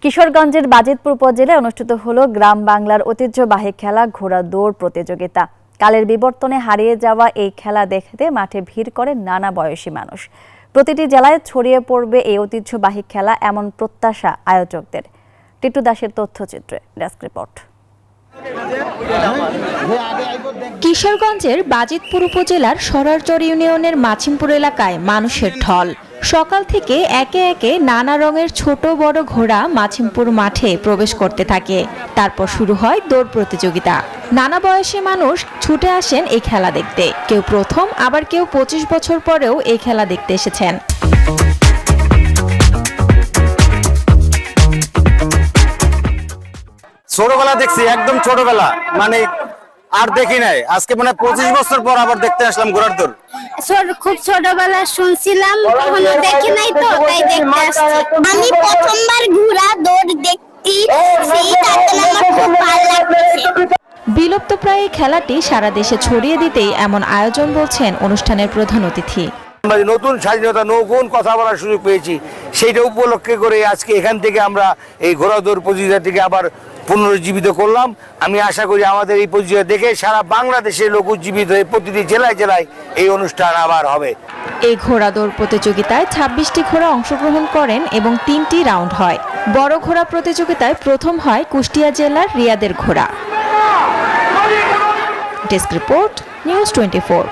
কিশোরগঞ্জের বাজিতপুর উপজেলায় অনুষ্ঠিত হলো গ্রাম বাংলার ঐতিহ্যবাহী খেলা ঘোড়া দৌড় প্রতিযোগিতা। কালের বিবর্তনে হারিয়ে যাওয়া এই খেলা দেখতে মাঠে ভিড় করে নানা বয়সী মানুষ। প্রতিটি জেলায় ছড়িয়ে পড়বে এই ঐতিহ্যবাহী খেলা, এমন প্রত্যাশা আয়োজকদের। টিটু দাসের তথ্যচিত্রে ডেস্ক রিপোর্ট। কিশোরগঞ্জের বাজিতপুর উপজেলার সরারচর ইউনিয়নের মাছিমপুর এলাকায় মানুষের ঢল। সকাল থেকে একে একে নানা রঙের ছোট বড় ঘোড়া মাছিমপুর মাঠে প্রবেশ করতে থাকে। তারপর শুরু হয় দৌড় প্রতিযোগিতা। নানা বয়সী মানুষ ছুটে আসেন এই খেলা দেখতে। কেউ প্রথম, আবার কেউ 25 বছর পরেও এই খেলা দেখতে এসেছেন। ছোটবেলা দেখছি, একদম ছোটবেলা, মানে আর দেখি নাই। আজকে মানে 25 বছর পর আবার দেখতে আসলাম ঘোড়ার দৌড়। খুব ছোটবেলা শুনছিলাম, কখনো দেখি নাই, তো তাই দেখতে আসছি। আমি প্রথমবার ঘোড়া দৌড় দেখতেছি, তাতে আমার খুব ভালো লাগছে। বিলুপ্তপ্রায় এই খেলাটি সারা দেশে ছড়িয়ে দিতেই এমন আয়োজন বলছেন অনুষ্ঠানের প্রধান অতিথি। আমরা নতুন স্বাধীনতা, নতুন কথা বলার সুযোগ পেয়েছি, সেইটা উপলক্ষে করে আজকে এখান থেকে আমরা এই ঘোড়া দৌড় প্রতিযোগিতাটিকে আবার পুনরুজ্জীবিত করলাম। আমি আশা করি আমাদের এই প্রতিযোগিতা দেখে সারা বাংলাদেশের লোক উজ্জীবিত হয়ে প্রতিটি জেলায় জেলায় এই অনুষ্ঠান আবার হবে। এই ঘোড়া দৌড় প্রতিযোগিতায় 26টি ঘোড়া অংশগ্রহণ করেন এবং 3টি রাউন্ড হয়। বড় ঘোড়া প্রতিযোগিতায় প্রথম হয় কুষ্টিয়া জেলার রিয়াদের ঘোড়া। Desk report, news 24।